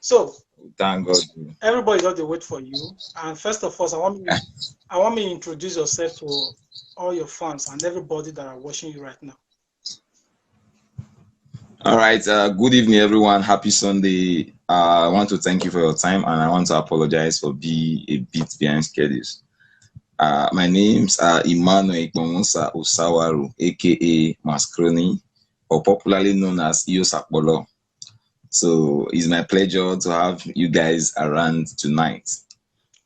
So Thank God. everybody got to wait for you. And first of all, I want me to introduce yourself to all your fans and everybody that are watching you right now. All right. Good evening, everyone. Happy Sunday. I want to thank you for your time, and I want to apologize for being a bit behind schedules. My name's Emmanuel Ikpomusa Osawaru, aka Maskroni, or popularly known as Iyosakpolo. So it's my pleasure to have you guys around tonight.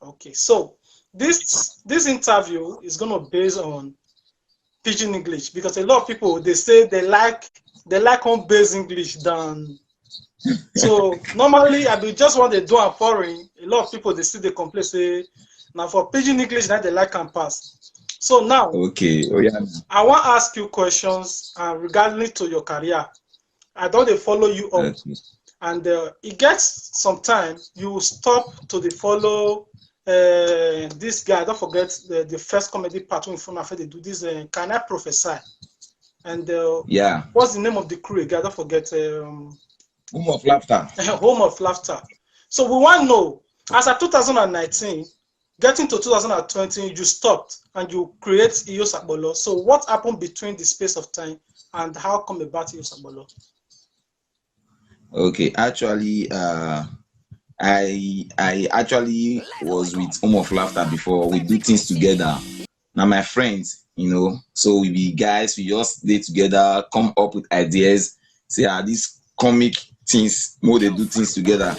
Okay, so this interview is gonna base on Pidgin English because a lot of people they say they like home-based English than. So normally I be just want to do a foreign. A lot of people they still they complain say now for Pidgin English that they like and pass. So now Okay. Oh yeah. I want to ask you questions regarding to your career. I don't they follow you up, Okay. and it gets some time you stop to the follow this guy. Don't forget the first comedy part when they do this. Can I prophesy? And Yeah. what's the name of the crew again? Don't forget. Home of Laughter. Home of Laughter. So we want to know, as of 2019, getting to 2020, you stopped and you create Iyosakpolo. So what happened between the space of time and how come about Iyosakpolo? Okay. Actually, I actually was with Home of Laughter before. We do things together. Now my friends, so we be guys, we just stay together, come up with ideas, say these comic things, more they do things together.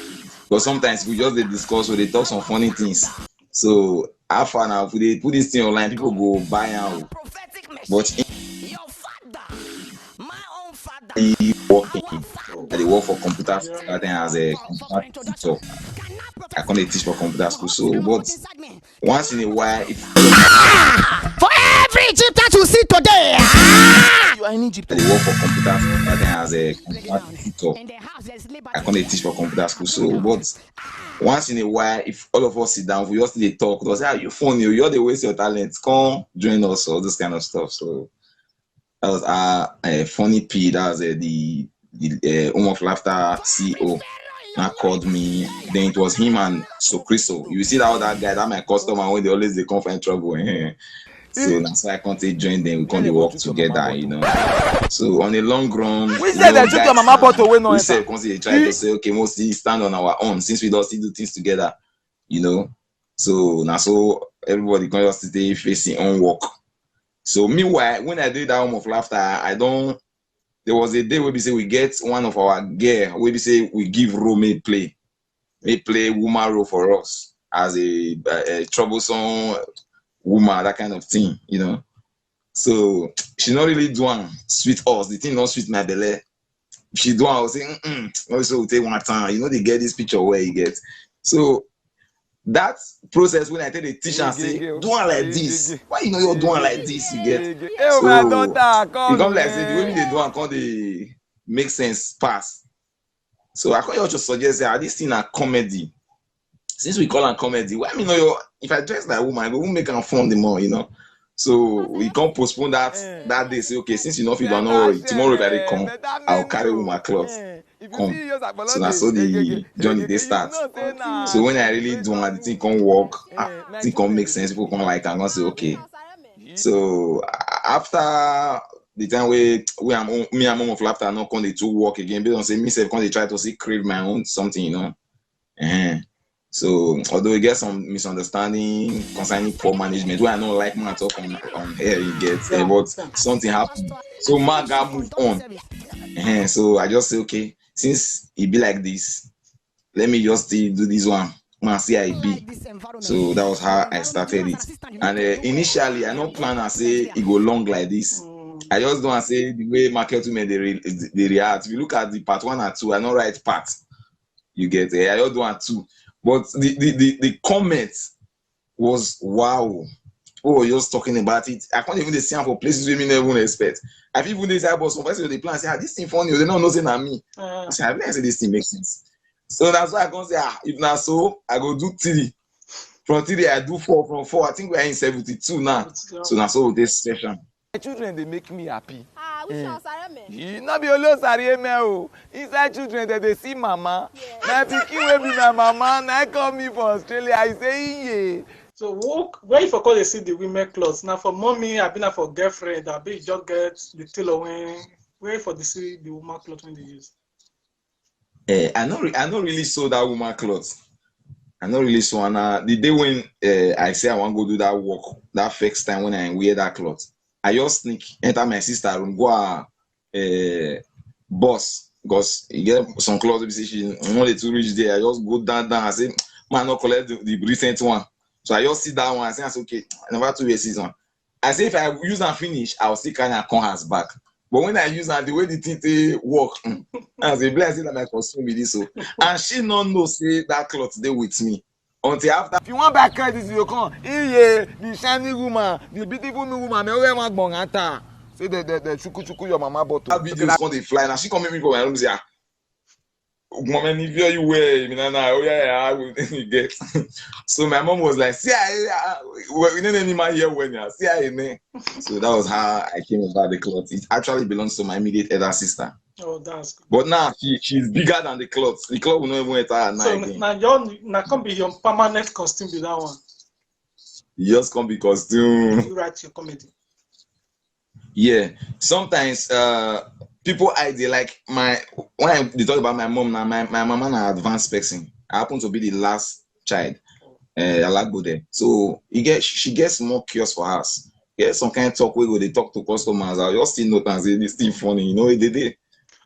But sometimes we just they discuss or they talk some funny things. So after now, if they put this thing online, people go buy out. But working, I work for computer starting as a computer teacher. I can't teach for computer school. So, but once in a while, if for every Egyptian you see today, you are in Egypt. I work for computer starting as a computer teacher, I can't teach for computer school. So, but once in a while, if all of us sit down, we just they talk. They say, "You funny, you're the waste your talent. Come join us," all this kind of stuff. So that was a funny P. That was the Home of Laughter CEO. Now called me. Then it was him and Sokriso. You see that guy, that my customer when they always they come find trouble. So that's why I can't join them. We can't work together, So on a long run, we said that your mama bottle we know. We said they try to say, okay, mostly stand on our own since we don't still do things together, So now so everybody can just stay facing on work. So meanwhile, when I did that Home of Laughter, there was a day where we say we get one of our girl, where we say we give role may play woman role for us as a troublesome woman, that kind of thing, So she not really doing sweet us. The thing not sweet my belly. She do I was saying, also we take one time. They get this picture where you get. So that process when I tell the teacher say, doing like this. Why you're doing like this? You get. So you come like say the way they do and come they make sense pass. So I can just suggest that this thing a comedy. Since we call it comedy, why if I dress like a woman, I go make them fun the more, So we can't postpone that day. Say, okay, since if you don't know, tomorrow if I come, I'll carry my clothes. Come. So that's how the journey they start. So when I really do the thing can't work, thing can't make sense, people can't like, I'm gonna say, okay. So after the time me and Home of Laughter not come they to work again, they don't say myself come they try to see crave my own something, So although we get some misunderstanding concerning poor management, where I don't like man talk on air you get, but something happened. So man got moved on. So I just say, okay, since it be like this, let me just do this one. Man, see how it be. So that was how I started it. And initially, I don't plan to say it go long like this. I just don't say the way market women they react. If you look at the part 1 and 2, I don't write part. You get I just don't want 2. But the comment was wow. Oh, you're just talking about it. I can't even see for places we never even expect. I feel even this about some person they plan say, this thing funny, they don't know say me. I say, I say this thing makes sense. So that's why I can say, if not so, I go do 3. From 3, I do 4. From 4, I think we are in 72 now. So that's all this session. My children, they make me happy. You not be alone, sorry, me. Inside children, they see mama. My pikin will be my mama. Now call me for Australia. I say, yeah. So where you for call they see the women clothes? Now for mommy, I've been for girlfriend, I've been just get the tailor when where for the see the woman clothes when they use. I not really saw that woman clothes. I not really saw the day when I say I want to go do that work, that first time when I wear that clothes. I just sneak enter my sister room, go boss, because you get some clothes, she only to reach there. I just go down. I say, man, not collect the recent one. So I just see that one. I say, okay, I never to wear season. I say, if I use and finish, I'll still kind of come as back. But when I use and the way the thing work, I say, bless it, my costume with this. So, and she not know say that cloth they with me until after. If you want back credit, you come. Yeah, the shiny woman, the beautiful new woman, me always want bongata. Say the chuku your mama bought. That video is going to fly. Now she come make me go my room say, mom, if you wear, oh yeah, I will get. So my mom was like, see, we didn't any man here when you see, so that was how I came about the cloth. It actually belongs to my immediate elder sister. Oh, that's good. But now she's bigger than the cloth. The cloth will not even enter at So night again. now come be your permanent costume be that one. You just come be costume. You write your comedy. Yeah. Sometimes people idea like when they talk about my mom now, my mama na advanced person. I happen to be the last child. I like go there. So she gets more curious for us. Get some kind of talk where they talk to customers. I just still note and say this thing funny, you know what they did.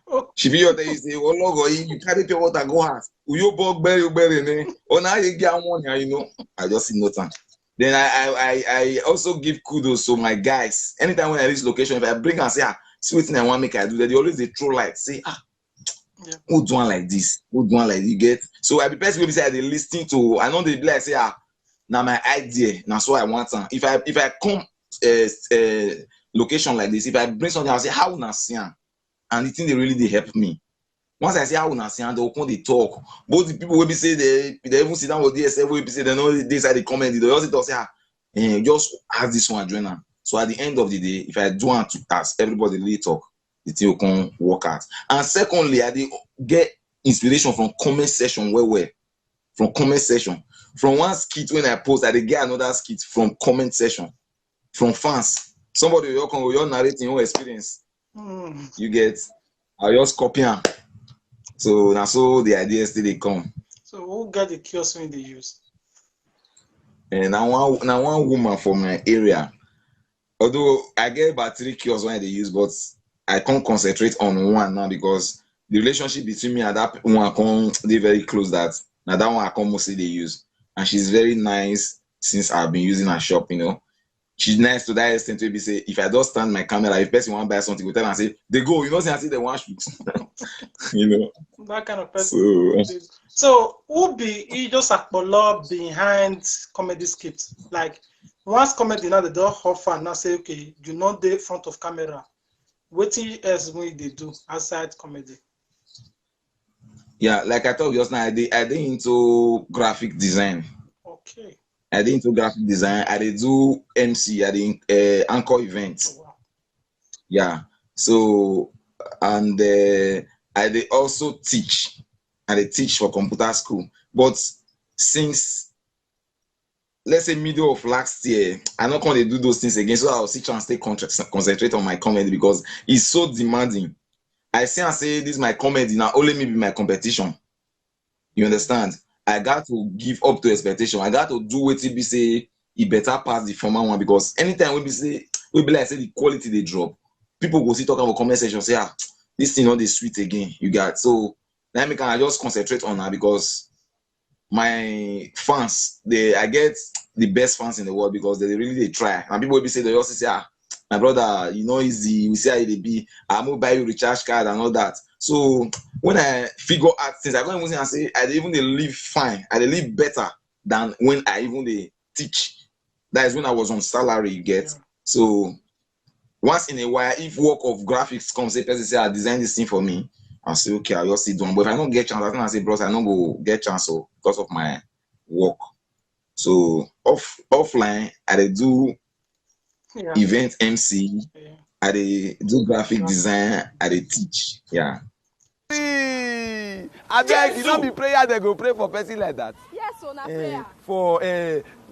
Oh. She be out there, you say, oh logo, you carry pure water, go ask. You bug berry, oh now you get one, you know. I just see nothing. Then I also give kudos to my guys. Anytime when I reach location, if I bring and say, see what I want make I do that, they always they throw light. Say, who do one like this? Who do one like this? You get? So I be person will be say they listening to. I know they be like say, now my idea, now so I want some. If I come location like this, if I bring something, I'll say how na see. And the thing they really help me. Once I say how una see, they'll come they talk. Both the people will be say they even sit down with DSF will be say they know they say they comment. They also say just ask this one join them. So at the end of the day, if I do want to ask everybody really talk, the thing will come work out. And secondly, I did get inspiration from comment section from comment section. From one skit when I post, I did get another skit from comment section, from fans. Somebody will come with your narrating your experience. You get, I just copy them. So now so the ideas still they come. So who get the kiosk when they use? And now one woman from my area. Although I get about 3 kiosks when they use, but I can't concentrate on one now because the relationship between me and that one can't they very close that. Now that one I can mostly they use. And she's very nice since I've been using her shop, you know. She's nice to that extent to be say if I just stand my camera, if person want to buy something, we tell her and say they go, you know, say I see they want shoot. You know. That kind of person. So who be he just Apollo behind comedy skits? Like once comedy now they don't offer now say okay, you know the front of camera. What else when they do outside comedy? Yeah, like I told you just now, I did into graphic design. Okay. I did into graphic design. I did do MC. I did anchor events. Oh, wow. Yeah. So and I did also teach. I did teach for computer school. But since let's say middle of last year, I'm not going to do those things again. So I'll see chance to concentrate on my comedy because it's so demanding. I say and say this is my comedy now. Only me be my competition. You understand? I got to give up to expectation. I got to do what it be say it better pass the former one because anytime we be like say the quality they drop, people go see talk about comment section say this thing not the sweet again. You got so let me can just concentrate on that because my fans I get the best fans in the world because they really try and people will be say they also say my brother, you know, easy. We see how they be. I'm gonna buy you recharge card and all that. So when I figure out things, I go and say I even they live fine. I they live better than when I even they teach. That is when I was on salary. You get so once in a while, if work of graphics comes, say person say I design this thing for me, I'll say okay, I'll just sit down. But if I don't get chance, I say bros, I don't go get chance so because of my work. So offline, I they do. Event MC, I dey do graphic design, I dey teach. Yeah. I beg you, no be prayer they go pray for person like that. Yes, so na prayer. For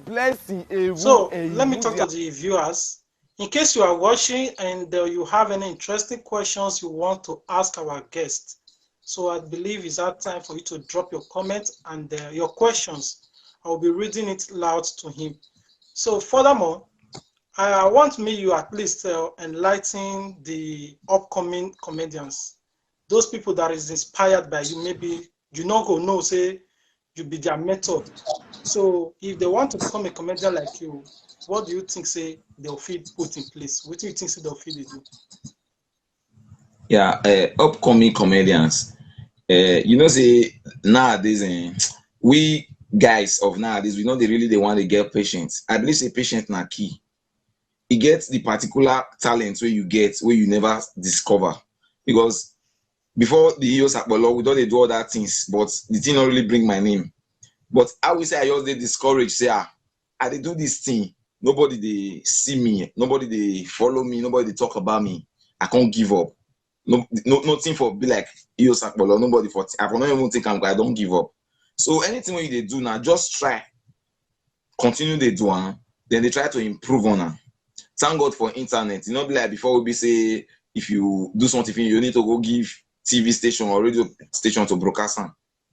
blessing a So woman. let me talk to the viewers. In case you are watching and you have any interesting questions you want to ask our guest, so I believe it's that time for you to drop your comments and your questions. I will be reading it loud to him. So furthermore, I want you at least enlighten the upcoming comedians, those people that is inspired by you. Maybe you not go know, say you be their mentor. So if they want to become a comedian like you, what do you think say they'll feel put in place? What do you think say they'll feel they do? Yeah, upcoming comedians. You know, say nowadays, we guys of nowadays, we know they really they want to get patience. I believe say patient na key. It gets the particular talent where you get where you never discover. Because before the years at Bolo, we don't they do all that things, but the thing not really bring my name. But I will say I just they discourage, say I they do this thing. Nobody they see me, nobody they follow me, nobody they talk about me. I can't give up. Nothing for be like Sakbolo, nobody for I don't even think I don't give up. So anything when they do now, just try. Continue they do, then they try to improve on her. Thank God for internet. You know, be like before we be say if you do something, you need to go give TV station or radio station to broadcast.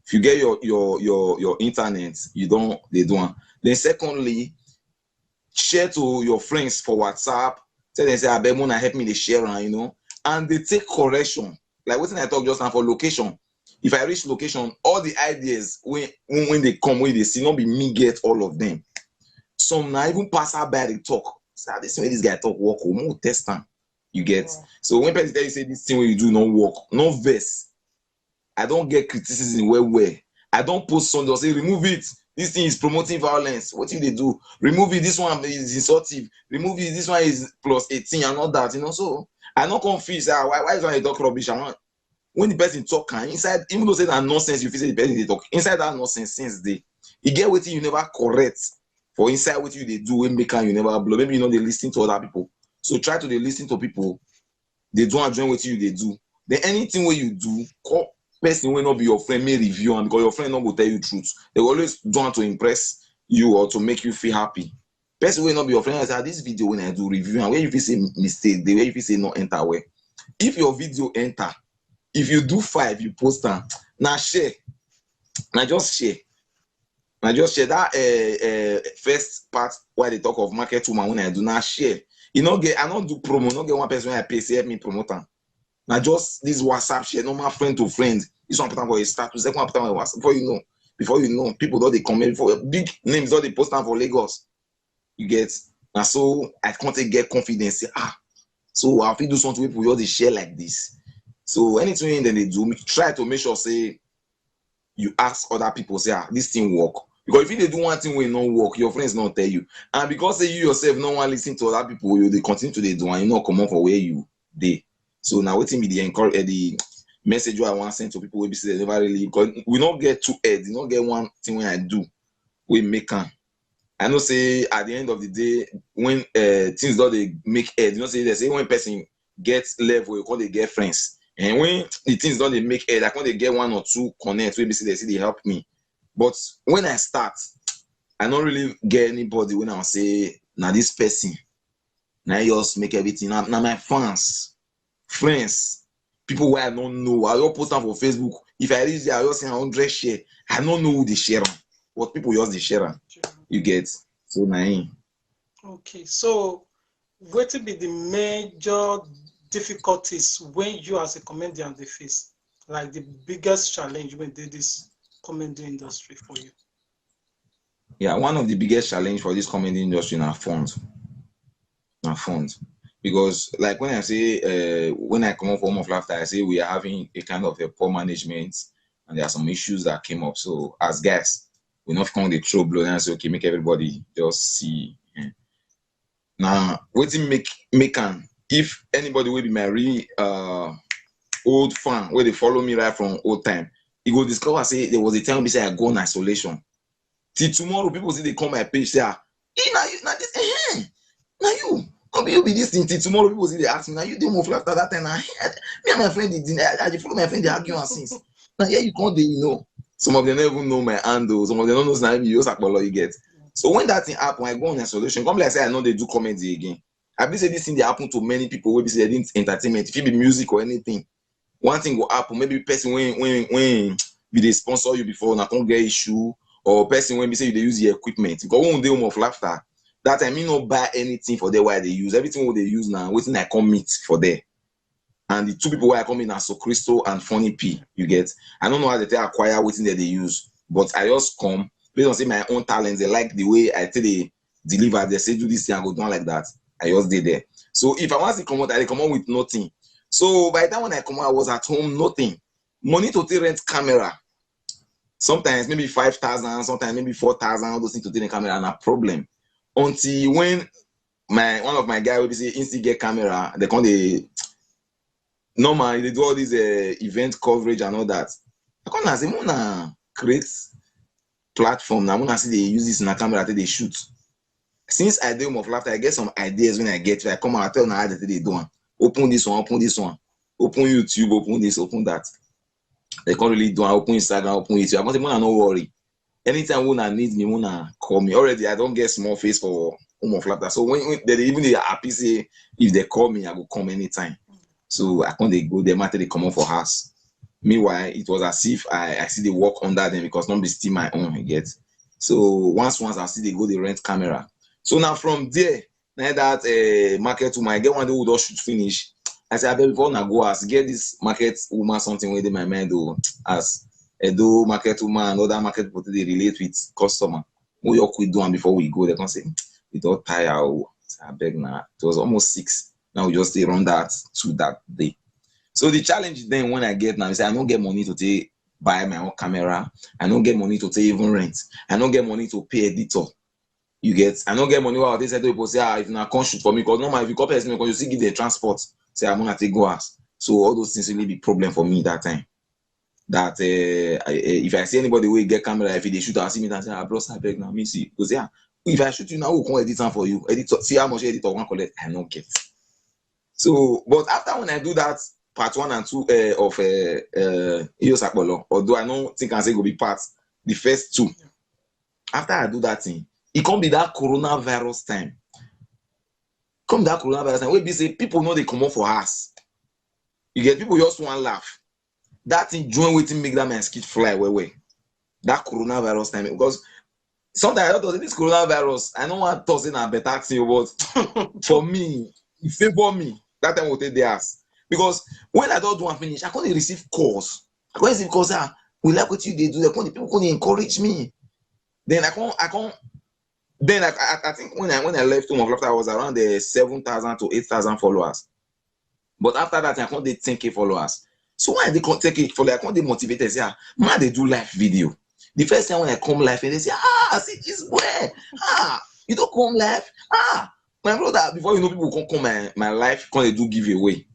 If you get your internet, you don't they do. Then secondly, share to your friends for WhatsApp. Tell them say, I bet Mona help me to share, you know, and they take correction. Like what I talk just now for location. If I reach location, all the ideas when they come, when they see, not be me get all of them. Some now even pass out by the talk. So this way this guy talk work, more test time. You get. Yeah. So when people tell you say this thing when you do no work, no verse. I don't get criticism where. I don't post something, say remove it. This thing is promoting violence. What do they do? Remove it. This one is insultive. Remove it. This one is plus 18 and all that. You know, so I not confused. Why is when you talk rubbish? When the person talk inside, even though say that nonsense, you feel say the person they talk inside that nonsense since they get what you never correct for inside what you they do when make you never blow. Maybe you know they listen to other people. So try to they listen to people. They don't join what you they do. Then anything where you do, call person will not be your friend, may review, and because your friend not will tell you truth. They always want to impress you or to make you feel happy. Person will not be your friend. I say this video when I do review and where if you say mistake, the way if you say not enter where. If your video enter, if you do 5, you post them. Now share. Now just share. Now just share that first part where they talk of market woman when I do not share. You know, I don't do promo, not get one person when I pay, say help me promote them. Now just this WhatsApp share, normal friend to friend. This one put on for a status, second one put on for WhatsApp. Before you know, people don't they comment for big names, don't they post on for Lagos. You get. And so I can't get confidence. Say, so I'll do something with people they share like this. So anything then they do, try to make sure say you ask other people, say this thing work. Because if they do one thing will not work, your friends not tell you. And because say you yourself no one listen to other people, they continue to they do and you not come on for where you they. So now waiting me the message I want to send to people will be say they never really because we not get 2 heads, you not get one thing when I do we make can. I know say at the end of the day when things don't they make head, you know say they say when person gets level, you call they get friends. And when the things don't they make head, I can't they get 1 or 2 connect, maybe say they help me. But when I start, I don't really get anybody when I say now this person, now just make everything. Now my fans, friends, people where I don't know, I just post them for Facebook. If I reach there, I just say 100 share. I don't know who they share them, but people just they share them. You get so naive. Okay, so what will be the major difficulties when you as a comedian they face? Like the biggest challenge when they this comedy industry for you? Yeah, one of the biggest challenge for this comedy industry now funds. Because like when I say when I come up for Home of Laughter, I say we are having a kind of a poor management and there are some issues that came up. So as guys, we not come the throw blow and say okay, make everybody just see. Yeah. Now waiting make can if anybody will be my really old fan where they follow me right from old time. You go discover say there was a time we say I go in isolation. Till tomorrow, people say they come my page say, hey, now this, now you. You be this thing till tomorrow. People say they ask me, now you do more after that time. Me and my friend I follow my friend, they argue and since. Now yeah, you can't some of them don't even know my handle, some of them don't know now you you get. So when that thing happen, I go on a solution. Come like I say I know they do comedy again. I believe say this thing they happen to many people where they didn't entertainment, if it be music or anything. One thing will happen, maybe person when they sponsor you before, not don't get issue, or person when we say they use the equipment. Because one day of laughter. That time me not buy anything for them why they use. Everything what they use now, waiting I come meet for there. And the two people who are coming are So Crystal and Funny P. You get. I don't know how they acquire waiting that they use, but I just come based on say my own talents. They like the way I tell they deliver. They say do this thing, I go down like that. I just did there. So if I want to come out, I come out with nothing. So by the time when I come out, I was at home, nothing. Money to rent camera. Sometimes maybe 5,000, sometimes maybe 4,000. All those things to take a camera, and a problem. Until when one of my guys will be say instant get camera, they come normally they do all these event coverage and all that. I come say Mona create platform now. Mona see they use this in a camera till they shoot. Since I do more laughter, I get some ideas when I get to I come out, I tell them how they do one. Open this one, open YouTube, open this, open that. They can't really do. I open Instagram, open YouTube. I'm going to say, Mona, no worry. Anytime Mona needs me, Mona call me. Already, I don't get small face for laughter. So when they happy say if they call me, I will come anytime. So I can't they go there matter they come on for house. Meanwhile, it was as if I see they work under them because nobody still my own, you get. So once I see they go they rent camera. So now from there, now that market woman, I get one day who does shoot finish. I say I bet before I go ask get this market woman something within my mind though as do market woman and other market people they relate with customer. We all quit doing before we go. They can say we don't tire. I beg now. It was almost 6. Now we just stay run that to that day. So the challenge then when I get now is I don't get money to take buy my own camera. I don't get money to take even rent. I don't get money to pay editor. You get. I don't get money. Wow, they said people say if you can't shoot for me because normally if you copy me because you see give the transport. Say I'm gonna take go ask. So all those things really be problem for me that time. That if I see anybody will get camera, if they shoot, I see me and say, bro, I beg now, me see. Because yeah, if I shoot you now, we'll come edit time for you. Edit, see how much editor one collect. I don't get. So, but after when I do that part 1 and 2 of Iyo Sakpolo, although I don't think I say go be part the first 2. After I do that thing, it can't be that coronavirus time. Come that coronavirus time, where be say people know they come up for us. You get people just want to laugh. That thing join waiting make that man skit fly away. That coronavirus time because sometimes I thought this coronavirus I don't want to say a better thing, but for me, it favor me. That time will take the ass because when I don't do one finish, I can't receive calls. I can't receive calls. We like what you they do. People can't encourage me. Then I can't. Then I think when I left Home of Laughter, I was around the 7,000 to 8,000 followers. But after that, I can't 10K followers. So when they take it for like when they motivated, say, man, they do live video. The first time when I come live and they say, see this where? You don't come live? My brother, before you know people can come my life, can they do giveaway?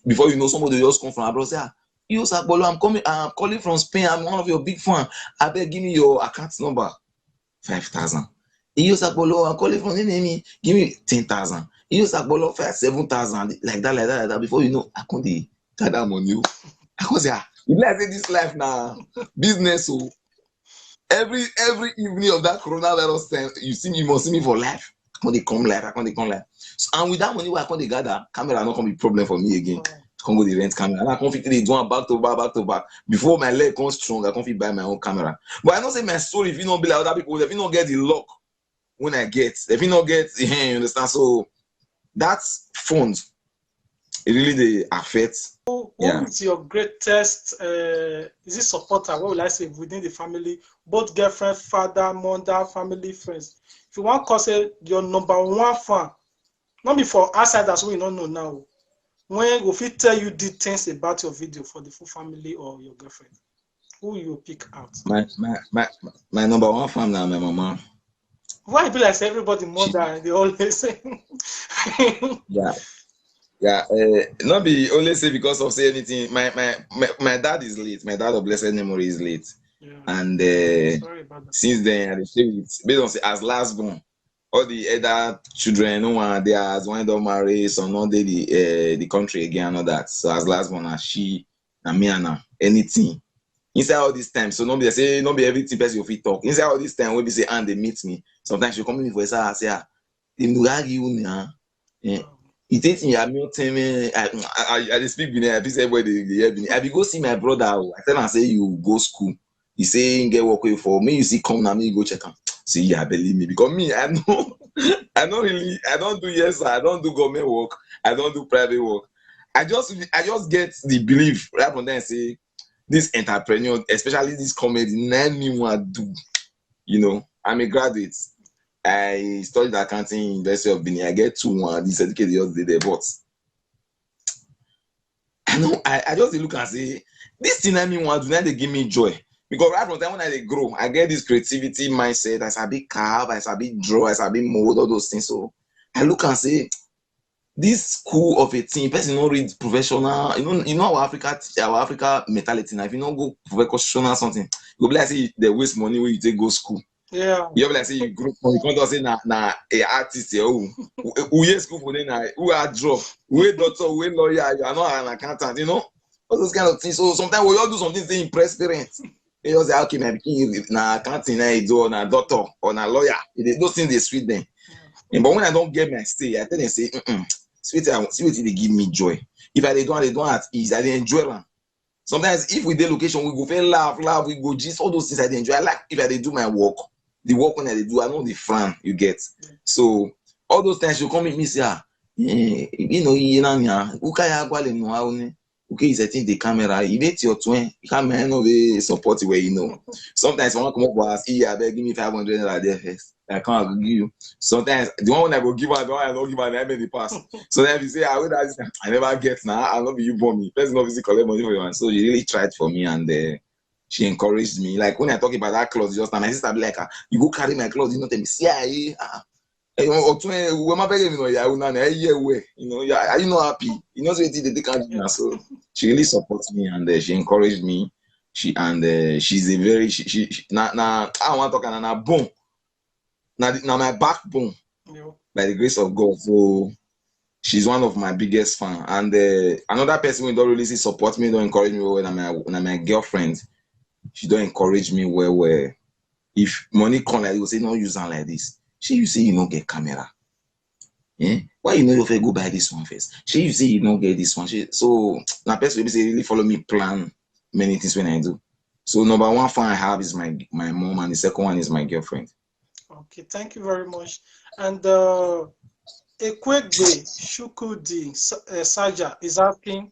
Before you know somebody just come from abroad, say, Iyo Sakpolo, I'm calling from Spain, I'm one of your big fans. I beg give me your account number. 5,000. Iyo Sakpolo, I'm calling from Nemi, give me 10,000. Iyo Sakpolo, 7,000, like that. Before you know, I can't gather money. I can say, you like this life now, business. So every evening of that coronavirus time, you must see me for life. I can't come live. So, and with that money, I can't gather. Camera not gonna be problem for me again. I can't go the rent camera. And I can't fit do one back to back. Before my leg comes strong, I can't fit buy my own camera. But I don't say my story. If you don't be like other people, if you don't get the luck when I get, if you don't get, you understand. So that's funds. It really they affect. Who is your greatest is it supporter? What will I say within the family? Both girlfriend, father, mother, family, friends. If you want to say your number 1 fan, not before outsiders we don't know now. When we tell you the things about your video for the full family or your girlfriend, who you pick out? My number 1 fan now, my mama. Why be like everybody mother? They always say. Yeah, not be only say because of say anything. My dad is late. My dad of blessed memory is late, and since then I stay with based on say as last born all the other children, no one they as one don't marry, so no they the country again and all that. So as last one, as she and me and anything. Inside all this time, so nobody say nobody everything person you fit talk. Inside all this time, when they say and they meet me, sometimes she come in for a say, they do argue now. He takes me, I'm not telling me, I speak with him, I say everybody they hear me. I be go see my brother. I tell him, say you go school. He say get work with for me. You see come now, me go check him. See, yeah, believe me because me, I know, I don't do yes, I don't do government work, I don't do private work. I just get the belief right from there and say. This entrepreneur, especially this comedy, anyone do. You know, I'm a graduate. I studied accounting in University of Benin. I get 2-1 this certificate the other day, but I know I just look and say this thing anyone do, now they give me joy. Because right from the time when I grow, I get this creativity mindset. I sabi carve, I sabi draw, I sabi mold, all those things. So I look and say this school of a team, person not read professional, you know our Africa mentality. Now, if you don't go professional something, you go be like say they waste money when you take go school. Yeah. You be like say you group, you can't just say na a artist here. Who yes school for them, who are draw, who a doctor, who a lawyer, you are not an accountant, you know, all those kind of things. So sometimes we all do something to impress parents. They just say, okay, my pikin na accounting, na do na doctor or na lawyer. Those things they sweet them. But when I don't get my stay, I tell them say, sweet, they give me joy. If I they don't at ease, I enjoy them. Sometimes if we do location, we go fair laugh, we go gist, all those things I enjoy. I like if I they do my work, the work when I do, I know the fun you get. So all those times you come with me say, you know, okay, is I think the camera, you need your twin, you can't man support where you know. Sometimes when I come up with I beg give me 500 there first. I can't give you. Sometimes the one when I go give her, the one I don't give her, I made the pass. So then if you say, I never get now, I'll not be you for me. Person obviously collect money for you. And so she really tried for me and she encouraged me. Like when I talk about that clothes just now, my sister be like, you go carry my clothes, you know, tell me, see, you know, are you not happy? You know, so they can't do. So she really supports me and she encouraged me. She's a very now I want to talk and boom. Now my backbone, by the grace of God. So she's one of my biggest fans. And another person who don't really support me, don't encourage me well, my girlfriend. She don't encourage me well. If money come like you say, no use them like this. You say you don't get camera. Why you know if I go buy this one first? You say you don't get this one. So now person will say really follow me plan many things when I do. So number one fan I have is my mom, and the second one is my girlfriend. Okay, thank you very much. And Ekwegbe Shukudi Saja is asking,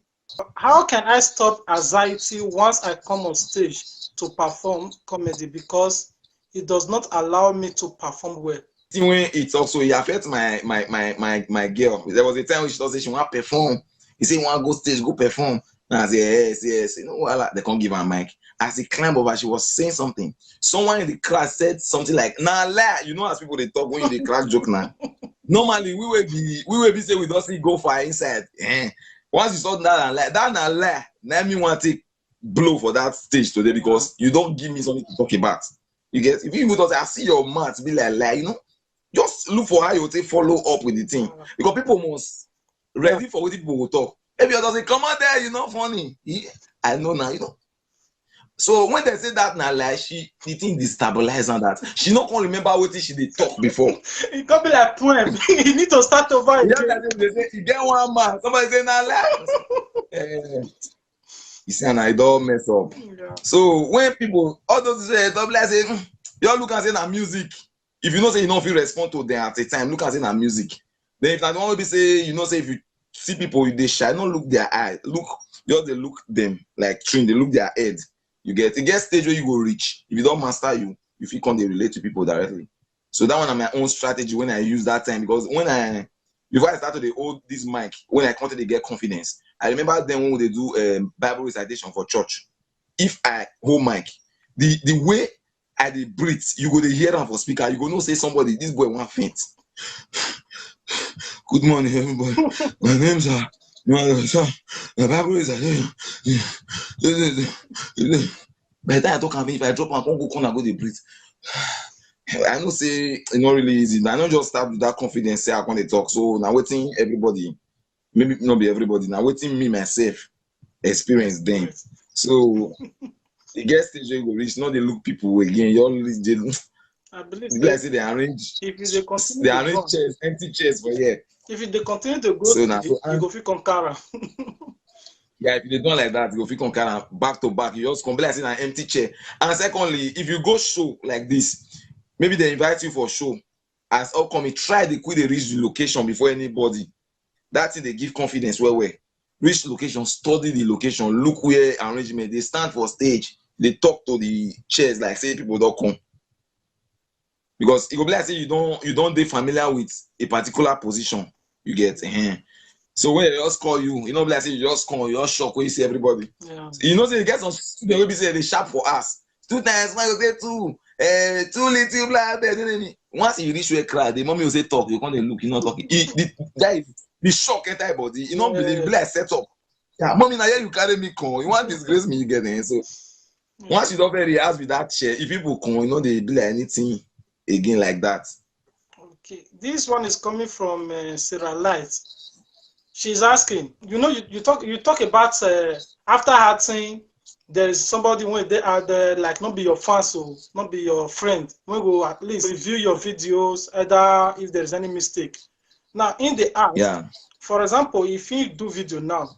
how can I stop anxiety once I come on stage to perform comedy because it does not allow me to perform well? When it's also it affects my girl. There was a time when she thought she want to perform. He said, "Want to go stage, go perform." And I said, yes. You know what? They can't give her a mic. As he climbed over, she was saying something. Someone in the class said something like, "Nah, lie." You know, as people they talk when you they crack joke now. Normally, we will be say we don't see go for inside. Once you saw that and lie, that na lie. Let me want to blow for that stage today because you don't give me something to talk about. You get if you go to I see your mouth be like lie, you know. Just look for how you take follow up with the thing because people must ready for what people will talk. If you don't say come on there, you're not funny. Yeah, I know now, you know. So when they say that now, like the thing destabilize on that. She not gonna remember what she did talk before. It can be like poem. You need to start over again. They say you get one man. Somebody say now like you see, and I don't mess up. Yeah. So when people all those say you look and say now music. If you know say you don't feel respond to them at a time, look and say na music. Then if I don't want to say you know say if you see people they shy, don't look their eye, just they look them like train, they look their head. You get stage where you go reach. If you don't master you feel come they relate to people directly. So that one is my own strategy when I use that time because before I started to hold this mic, when I wanted to get confidence, I remember then when they do Bible recitation for church. If I hold mic, the way I did breathe, you go to hear them for speaker. You go no say somebody, this boy want faint. Good morning, everybody. My name's the Bible is by the time I talk, if I drop my phone, go to breathe. I know say it's not really easy. I don't just start with that confidence say I want to talk. So now waiting everybody, maybe not be everybody. Now waiting me myself experience them. So the guest stage where you go reach, not they look people again. You always they I believe like say they arrange if they continue to go, chairs, empty chairs for here. if they continue to go, So now you go feel conqueror. yeah, if they don't like that, you go feel conquer back to back. You just come like in an empty chair. And secondly, if you go show like this, maybe they invite you for show. As upcoming, try to quickly reach the location before anybody. That's it, they give confidence where. Reach the location, study the location, look where arrangement. They stand for stage, they talk to the chairs like say people don't come. Because it will be like say you don't be familiar with a particular position. You get So when they just call you, you know, like say you just come, you just shock when you see everybody. Yeah. You know, say you get some students will be say they sharp for us. 2 times, man, you say 2, 2 little blah blah. Once you reach where crowd, the mommy will say talk, you can't look, you not talking. The shock enter body. You don't believe, like set up. Yeah, mommy, now here you carry me come. You want disgrace me, you get it. So once you don't very ask with that chair, if people come, you know they be like anything again like that. Okay, this one is coming from Sarah Light. She's asking, you know, you talk about after acting, there is somebody when they are there, like not be your fan, so not be your friend. We will at least review your videos, either if there's any mistake. Now in the act, Yeah. For example, if you do video now,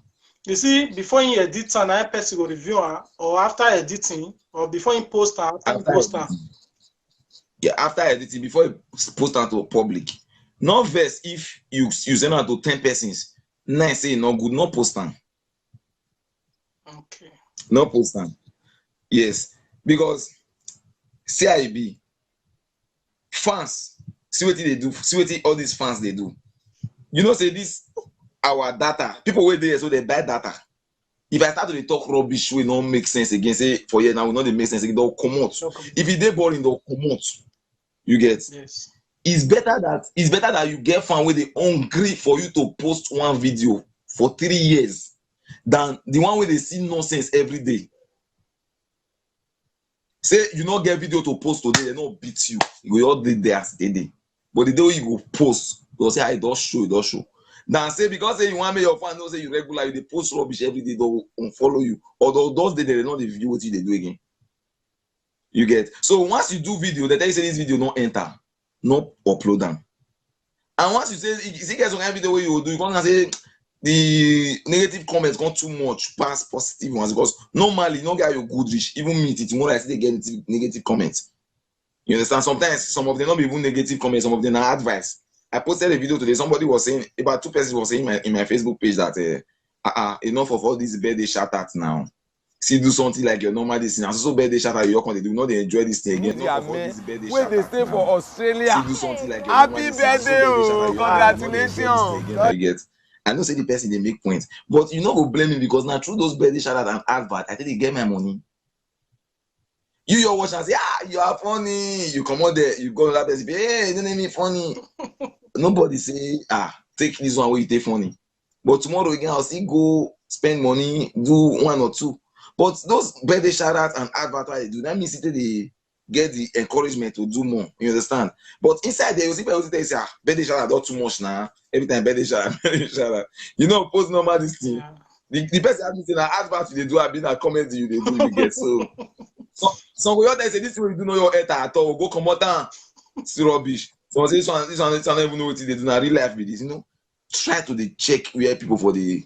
you see before you edit an person will review her, or after editing, or before you post her, Yeah, after editing, before you post her to public. Not verse if you send her to 10 persons. 9 say no good, no post them. Okay. No post them. Yes. Because CIB fans, see what they do, see what all these fans they do. You know, say this our data. People wait there, so they buy data. If I start to talk rubbish, we don't make sense again. Say for you now, we know they make sense again. They'll come out. If it they boring, they'll come out. You get. Yes. It's better that you get fan where they hungry for you to post one video for 3 years than the one where they see nonsense every day. Say you not get video to post today, they not beat you. You go all day there as they day. But the day you go post, they'll say, I don't show, it don't show. Now say because say you want me your fan, don't say you regular, they post rubbish every day, they'll unfollow you. Or those days they not the view what you they do again. You get. So once you do video, they tell you say this video not enter, not upload them. And once you say guys on every video where you do, you can't say the negative comments gone too much past positive ones because normally no guy you good reach, even me, it's more like they get negative comments. You understand? Sometimes some of them not even negative comments, some of them are advice. I posted a video today. Somebody was saying about 2 persons was saying in my Facebook page that enough of all these birthday shout outs now. See, do something like your normal this and so birthday shout out you want to do not enjoy this thing again. Enough of all these birthday shout outs. Wait, they stay for Australia. See, do something like your happy birthday, oh, congratulations. I get. I know say the person they make points, but you know go blame me because now through those birthday shout out and advert, I think they get my money. You watch and say, you are funny. You come out there, you go to that person, hey, don't make me funny. Nobody say, take this one where you take funny. But tomorrow again, I'll still go spend money, do 1 or 2. But those birthday shout outs and advert they do, that means they get the encouragement to do more. You understand? But inside there, you see people say, birthday shout out not too much now. Every time birthday shout out. You know, post normal this thing. Yeah. The person has been saying advert they do, I've been a comment you they do, you get so we all say this way you do know your head at all. Go come out down. It's rubbish. So this one don't even know what they do in real life with this, you know. Try to check where people for the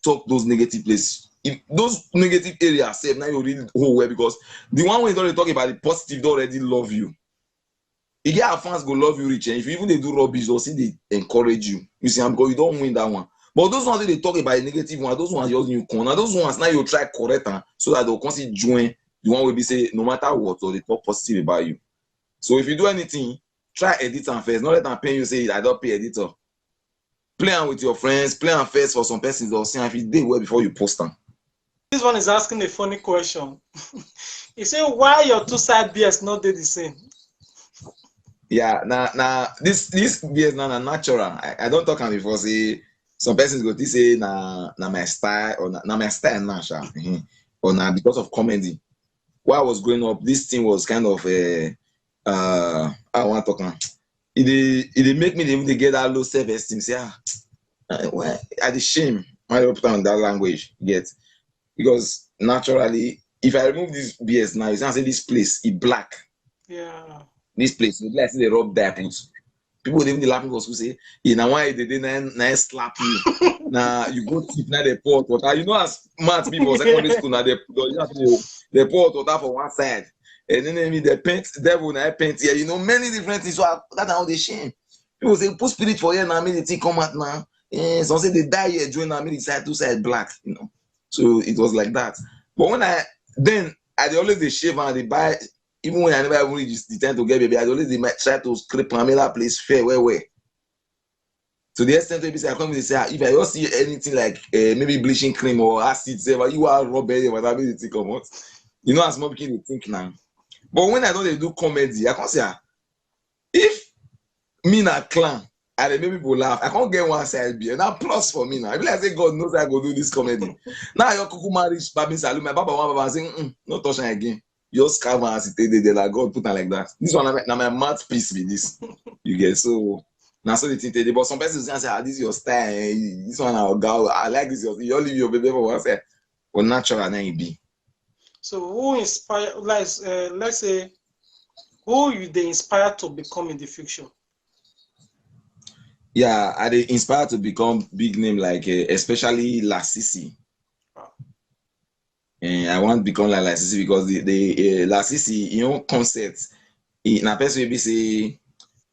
talk those negative places. If those negative areas say now you really whole well because the one when you don't talk about the positive, they already love you. If your fans go love you rich, and if even they do rubbish, they'll see they encourage you. You see, because you don't win that one. But those ones they talk about the negative one, those ones just new corner. Those ones now you try correct so that they'll constantly join the one will be say no matter what or they talk positive about you. So if you do anything, try edit and first. Not let them pay you say I don't pay editor. Play on with your friends, play on first for some persons or see if you did well before you post them. This one is asking a funny question. He said, why your 2 side BS not did the same? Yeah, now this BS now natural. I don't talk on before say some persons go to say na my style or na my style now, or na because of comedy. While I was growing up, this thing was kind of I want to talk now. It make me even get that low self-esteem. Say, well, I the shame when I put on that language, you get, because naturally, if I remove this BS now, it's gonna say this place is black. Yeah. This place, it's like they rub diapers. People even the laughing was who say, now why they didn't slap you. Now you go tip now they pour water. You know, as smart people secondary school now they pour water for one side. And then they paint devil now paint here. You know, many different things. So that's how they shame. People say put spirit for here now, the thing come out now. Some say they die here, join now, the side two side black, you know. So it was like that. But when I always they shave and they buy. Even when I never even reach the time to get baby, I always they might try to scrape and make that place fair, where. To the extent where I come and say, if I don't see anything like maybe bleaching cream or acid, say, you are rubber, whatever the thing come out. You know, as more people they think now. But when I know they do comedy, I can't say, if me na clown, and then maybe people laugh, I can't get one side beer. Now plus for me now. I be like say God knows I go do this comedy. Now your kukuma reach Babin Salute, my papa one papa saying, no touch again. Just carve and sit there like God put on like that. This one now my mouth piece with this. You get so now so the thing today. But some persons can say, this is your style. This one I'll go. I like this. You all leave your baby for one side. But natural and then it be. So who inspire? Let's say who you they inspire to become in the future? Yeah, I they inspired to become big name like especially Lasisi. And I want to become like Lasisi because the Lasisi, you know, concept. Na person will be say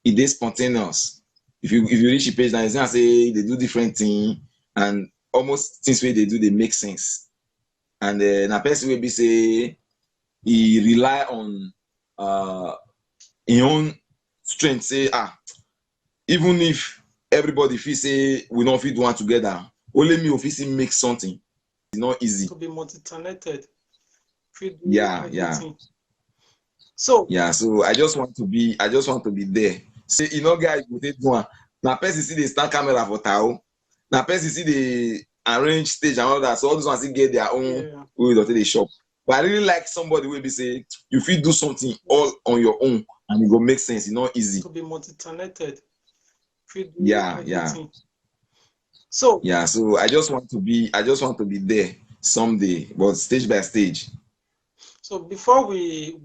it is spontaneous. If you reach the page now, it's gonna say they do different things and almost things where they do they make sense. And na person will be say he rely on his own strength. Say even if everybody feel say we don't fit do one together, only me if he make something. It's not easy. To be multi-talented. Yeah. So I just want to be there. Say you know guys go take one. Now person see they stand camera for Tao. Now person see they arrange stage and all that. So all those ones see get their own way to the shop. But I really like somebody will be say you feel do something all on your own and it will make sense. It's not easy. To be multi-talented. Yeah. So I just want to be there someday, but stage by stage. So before we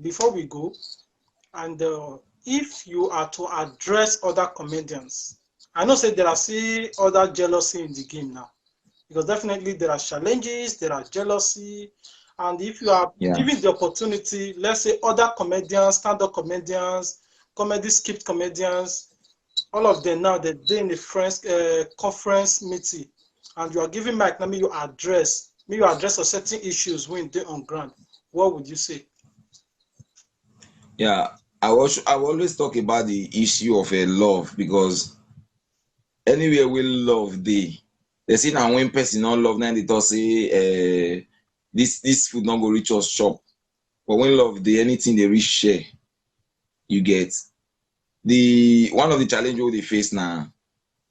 go, and if you are to address other comedians, I know say there are still other jealousy in the game now, because definitely there are challenges, there are jealousy, and if you are given the opportunity, let's say other comedians, stand-up comedians, comedy skit comedians, all of them now they're in the conference meeting, and you are giving mic. Let me you address a certain issues when they're on ground. What would you say? Yeah, I always talk about the issue of love, because anywhere we love they see now when person not love now they talk say this food not go reach us shop, but when love they anything they reach share. You get the one of the challenges they face now.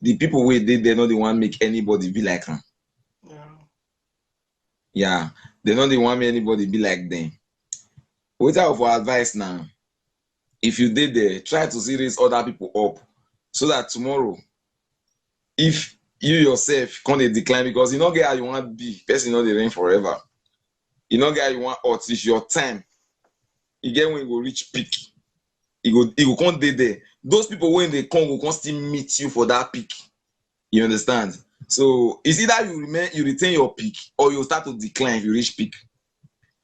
The people where they're not the one make anybody be like them. Yeah, they're not the one make anybody be like them. Without for advice now, if you did there, try to raise other people up so that tomorrow, if you yourself can't decline, because you know get how you want to be, person know they reign forever. You know get how you want out, it's your time. You get when you go reach peak. You go can't there. Those people when they come will still meet you for that peak. You understand? So it's either you retain your peak or you start to decline if you reach peak.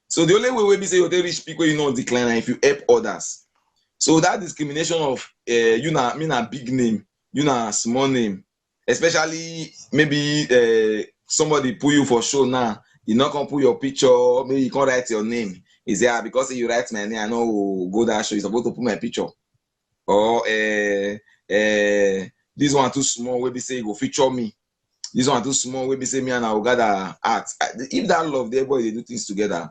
So the only way we say you reach peak where you not decline if you help others. So that discrimination of you na big name, you na small name, especially maybe somebody put you for show now, you not gonna put your picture, maybe you can't write your name. Is there because you write my name, I know go that show, you're supposed to put my picture. Or this one too small, where they say go feature me. This one too small, where they say me and I will gather art. If that love, everybody they do things together.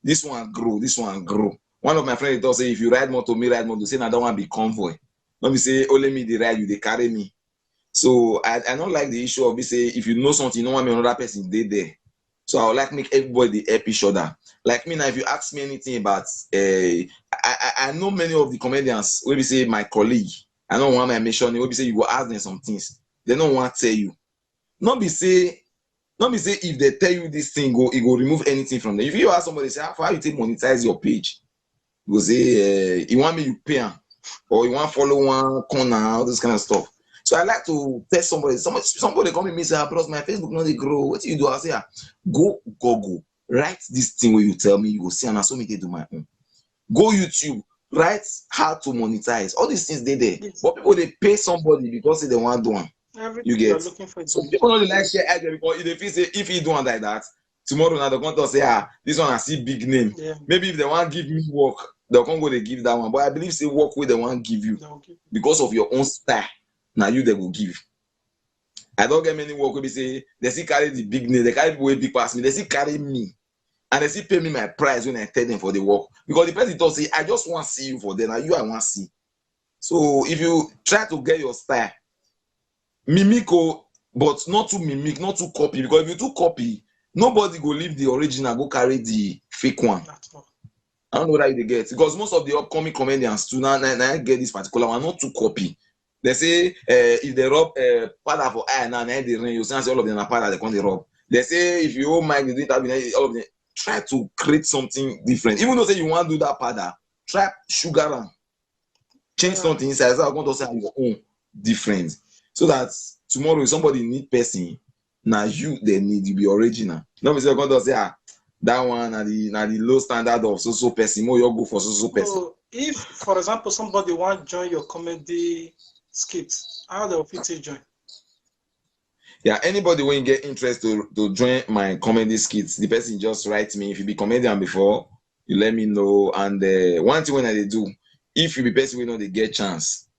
This one grow, this one grow. One of my friends does say, if you ride motor, me ride motor, say I don't want to be convoy. Let me say, oh, let me they ride you, they carry me. So I don't like the issue of me say, if you know something, you don't want me another person, they there. So I would like make everybody help each other. Like me now, if you ask me anything about, I know many of the comedians. When we say my colleague, I don't want my mention. When we say you go ask them some things, they don't want to tell you. Not be say if they tell you this thing, it go remove anything from them. If you ask somebody, say how you take monetize your page, you go say you want me you pay am, or you want follow one corner, all this kind of stuff. So I like to tell somebody come to me say, bros, my Facebook not dey grow. What do you do? I say, go Google, write this thing where you tell me, you go see, and I so me do my own. Go YouTube, write how to monetize. All these things they there. Yes. But people they pay somebody because they want to do one. Everything You get. you're looking for. So people don't like share idea because if they feel say if he do one like that, tomorrow now they're going to say, this one I see big name. Yeah. Maybe if they want to give me work, they'll come go they give that one. But I believe say work where they want to give you because of your own style. Now you they will give. I don't get many work where they say they see carry the big name, they carry people way big past me, they see carry me. And they see pay me my price when I tell them for the work. Because the person does say, I just want to see you for them. Now you I want to see. So if you try to get your style, mimic, but not to mimic, not to copy. Because if you do copy, nobody go leave the original, go carry the fake one. I don't know what they get. Because most of the upcoming comedians too now get this particular one, not to copy. They say if they rub powder for eye now, they rain, you see all of them are powder, they can't rub. They say if you hold mic, they do all of them. Try to create something different. Even though say you want to do that powder, try sugar and change something inside. So I'm going to say your own different. So that tomorrow if somebody need person, now you they need to be original. Not be say going to say that one are the low standard of so person. More you go for so person. So if for example somebody want to join your comedy skit, how they will fit join? Yeah, anybody when get interest to join my comedy skits, the person just write me. If you be comedian before, you let me know. And one thing when I do, if you be person we know they get chance,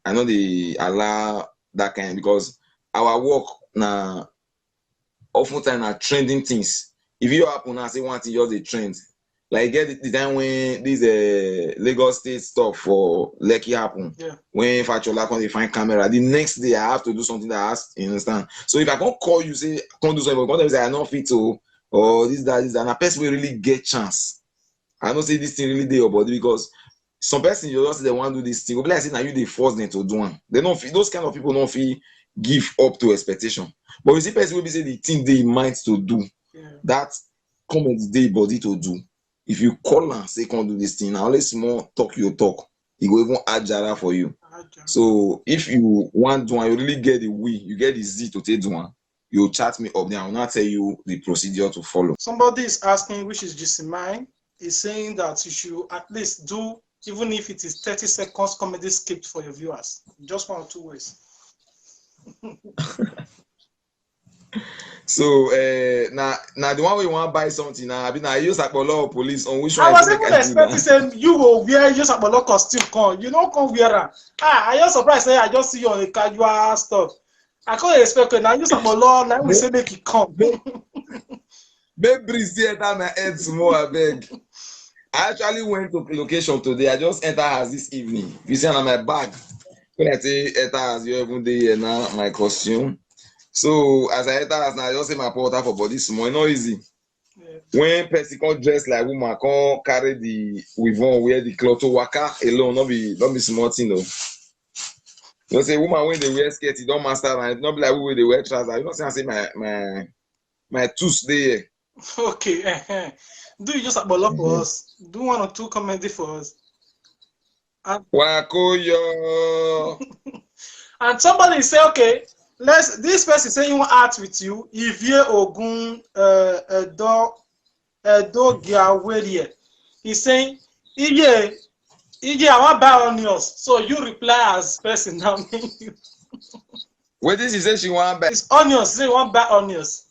I know they allow that kind because our work now oftentimes are trending things. If you happen and say one thing, just a trend. Like get the time when this Lagos State stuff for Lekki happen. Yeah. When Fachola come they find camera, the next day I have to do something that has you understand. So if I can't call you, say can't do something, but say I not fit to or this, and a person will really get chance. I don't say this thing really do your body because some person you just say they want to do this thing. But like I say now you they force them to do one. They don't feel those kind of people don't feel give up to expectation. But you see person will be say the thing they mind to do that comment they body to do. If you call and say can't do this thing, now let's more talk your talk. He go even add jara for you. So if you want one, you really get the we, you get the Z to take one. You chat me up there. I will not tell you the procedure to follow. Somebody is asking, which is just mine, is saying that you should at least do, even if it is 30 seconds comedy skit for your viewers, just 1 or 2 ways. So now the one where you want to buy something now, I use like a lot of police on which one. I was even expecting saying you will wear just a lot costume come. You know come wear am. I just surprised say I just see you on the casual stuff. I can't expect now use a lot like we say make it come. Make breeze enter my head small, I beg. I actually went to location today. I just enter as this evening. You see on my bag. When I say enter as you even day here now, my costume. So as I enter as now, I just say my porter for body small. Not easy. Yeah. When person come dress like woman, come carry the weave-on, wear the cloth to waka alone, not be small thing though. You know, say woman when they wear skirt, it don't master and not be like we they wear trousers. You know, say I say my tooth there. Okay. Do you just a bolo for us? Do 1 or 2 comedy for us. Wakoyo. And somebody say, okay, this person say you want art with you. Ivie Ogun Edo Giawere. He's saying, Ivie, I want to buy onions. So you reply as person now. What did she say she want to buy? It's onions. Say you want to buy onions.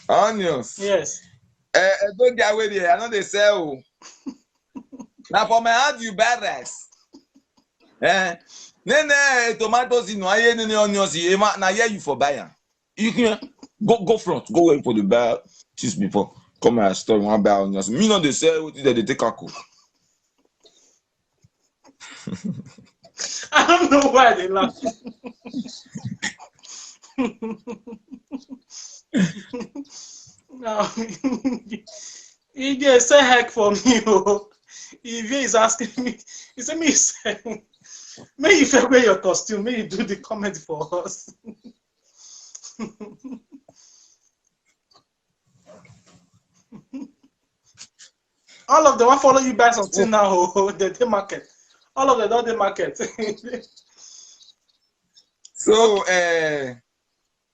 Onions? Yes. Edo Giawere, I know they sell. Now for my hand you buy rice. Tomatoes in no onions na here you for buy. You can go front, go wait for the buy cheese before come my store one buy onions. Me no dey sell what they take a cook. I don't know why they laugh. No, you just say heck for me. Ivy is asking me. He said me. May you fair wear your costume. May you do the comment for us. All of them want follow you back until now. Oh, the day market. All of them don't the market. So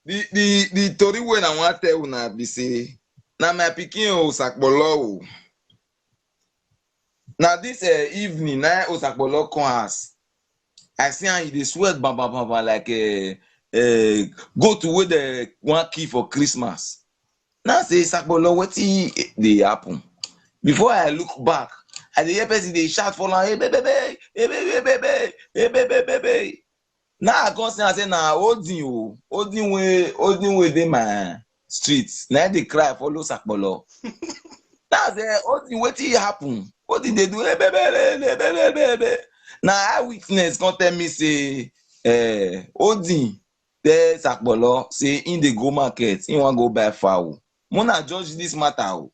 the story when I want to tell una be say na my pikin Osakpolo. Now this evening na Osakpolo come house. I see how he sweat baba like go to where the one key for Christmas. Now say Osakpolo what dey happen. Before I look back, I dey hear person dey shout for like, hey baby, hey baby, hey baby. Now I come see and say na Odin way dey my street. Now they cry follow Osakpolo. Now say Odin wetin happen? Odin dey do hey baby. Now eyewitness come tell me say Odin tell Osakpolo say in dey go market, he wan go buy fowl. Mona judge this matter.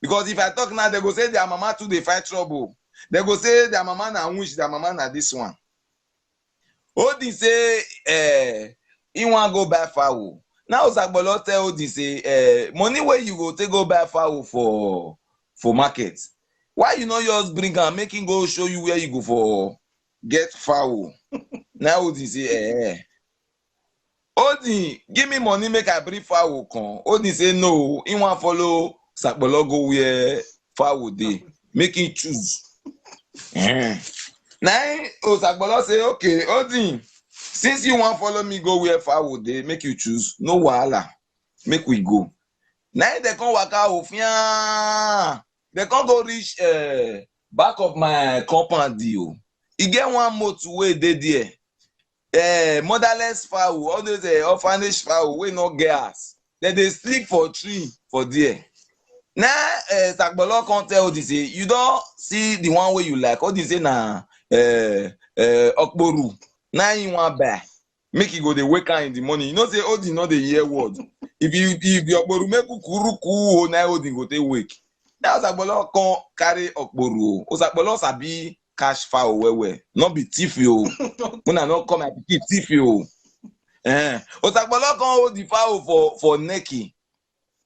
Because if I talk now, they go say their mama too they fight trouble. They go say their mama na wish, their mama na this one. Odin say he want go buy fowl. Now Osakpolo tell Odin say money where you go take go buy fowl for market. Why you not just bring am make him go show you where you go for get fowl? Now Odin say Odin give me money make I bring fowl come. Odin say no, he want follow Osakpolo go where fowl dey, make him choose. Now Osakpolo say, okay, Odin, since you want follow me go where fowl dey, make you choose. No wahala, make we go. Now they come waka ofia. They can't go reach back of my compound deal. You get one motor way dey there. Motherless fowl, all those orphanage fowl wey no get house. Then they sleep for tree for there. Now, Osakpolo come tell Odin say, you don't see the one way you like. Odin say na Okporu. Now you want buy. Make you go the wake up in the morning. You know say Odin not the hear word. If the Okporu make kukuruku, now Odin go take wake. Now Osakpolo come carry Okporu. Osakpolo sabi cash fowl well. Not be thief yo. When I not come and be thief yo. Osakpolo come hold the fowl for necky.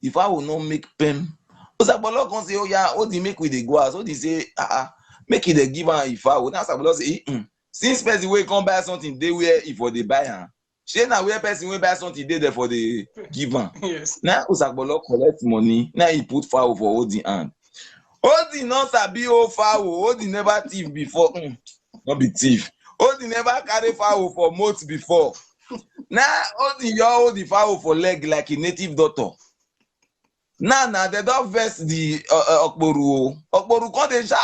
The fowl not make pen. Osakpolo come say, oh yeah, Odin make we dey go house. Odin say, make it dey give am if fowl. Now Osakpolo say, since person wey come buy something, they where if for they buy am. Shey na where person wey buy something, they there for the give am. Yes. Now Osakpolo collect money. Now he put fowl for Odin hand. Odin not sabi old fowl. Odin never thief before. Not be thief. Odin never carry fowl for months before. Now Odin you hold the fowl for leg like a native doctor. Now they don't vest the Okporu. Okporu come dey shout,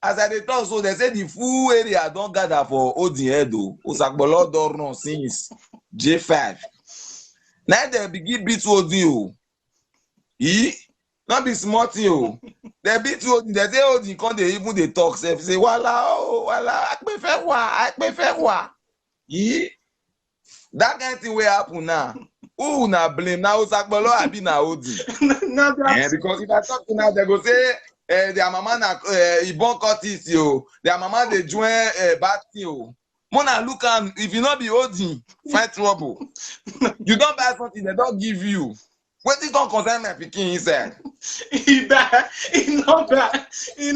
as I dey talk so they say the full area don't gather for Odin head o. Osakpolo don run since J5. Now they begin beat Odin o. He not be small thing o. They beat Odin. They say Odin come dey even dey talk sef. Say wala o wala akpe wa. He that kind thing wey happen now. Who na blame now? Osakpolo abi na Odin. Because if I talk to now, they go say their mama na Ibon Curtis yo. Their mama dey join bad thing yo. Mona look am if you not be Odin, find trouble. You don't buy something they don't give you. Wetin come concern my pikin inside? He buy. He not buy. He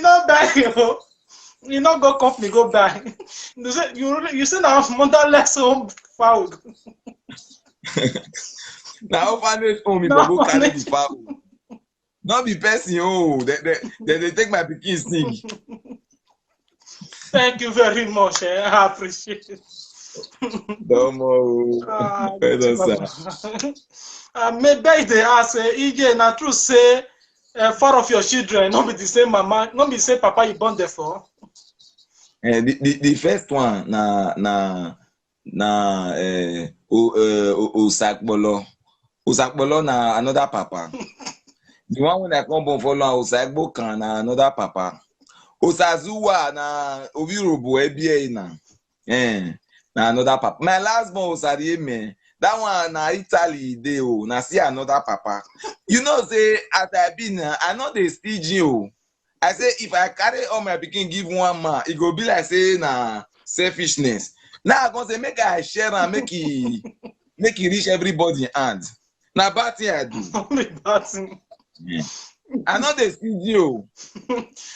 not buy yo. You not go company go buy. You say now motherless home fowl. Now orphanage home you go carry the fowl. Not be person oh. They take my pikin sing. Thank you very much. I appreciate it. Maybe they ask EJ na true say 4 of your children not be the same mama, not be say papa you born there for. The first one na Osakpolo. Osakpolo na another papa. The one when I come born follow Osakbo kan na another papa. Osazuwa na Ovirobo Ebie na. Na another papa. My last born Osarieme That one na Italy dey o. Na see another papa. You know say as I be now, I know they stingy o. I say if I carry all my pikin give one man, it go be like say na selfishness. Now I go say make I share and make it reach everybody hand. Na bad thing I do. Only bad thing. Yeah. I know they stingy o.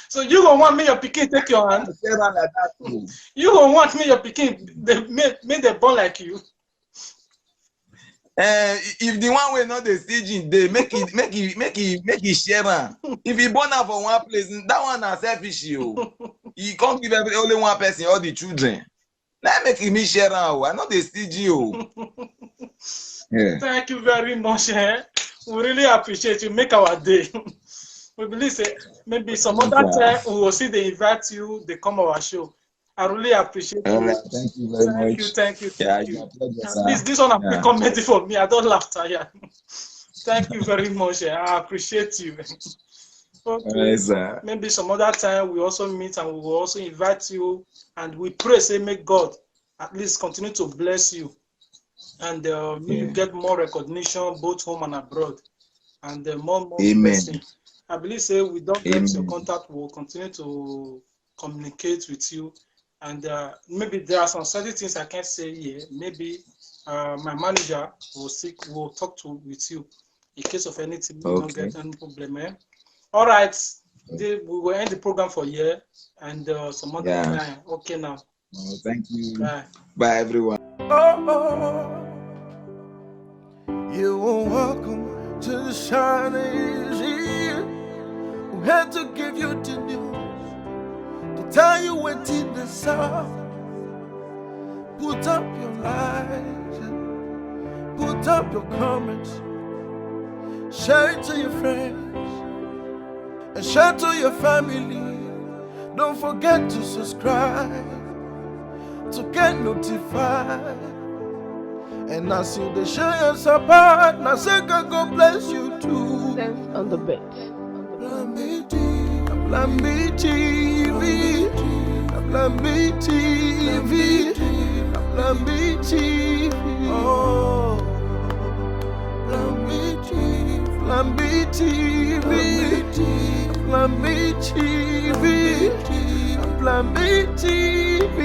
So you gonna want me your pikin take your hand? Share am like that o. You gonna want me your pikin make them born like you? If the one wey not dey stingy dey make it share am. If he born am for one place, that one na selfish o. He can't give only one person all the children. Let make me share am o. I know dey stingy o. Yeah. Thank you very much. We really appreciate you. Make our day. We believe say maybe some other time we will see they invite you. They come our show. I really appreciate you. Right, thank you very much. Thank you. Yeah, pleasure, this one I'm comedy for me. I don't laugh tired. Thank you very much. I appreciate you. Okay. Sir. Maybe some other time we also meet and we will also invite you, and we pray say make God at least continue to bless you, and you get more recognition both home and abroad, and more Amen. blessing. I believe say we don't get your contact. We will continue to communicate with you. And maybe there are some certain things I can't say here. Maybe my manager will talk with you in case of anything. We don't get any problem. All right. We will end the program for here and some other time. Okay now. Oh, thank you. Bye. Bye everyone. You are welcome to the shining here. We had to give you the news. Tell you what in the sun. Put up your lights, put up your comments, share it to your friends, and share to your family. Don't forget to subscribe to get notified. And I see the show you support. Now say God bless you too. Dance on the beat. Plan B TV, Plan B TV, Plan B TV. Oh, Plan B TV, Plan B TV, Plan B TV, Plan B TV.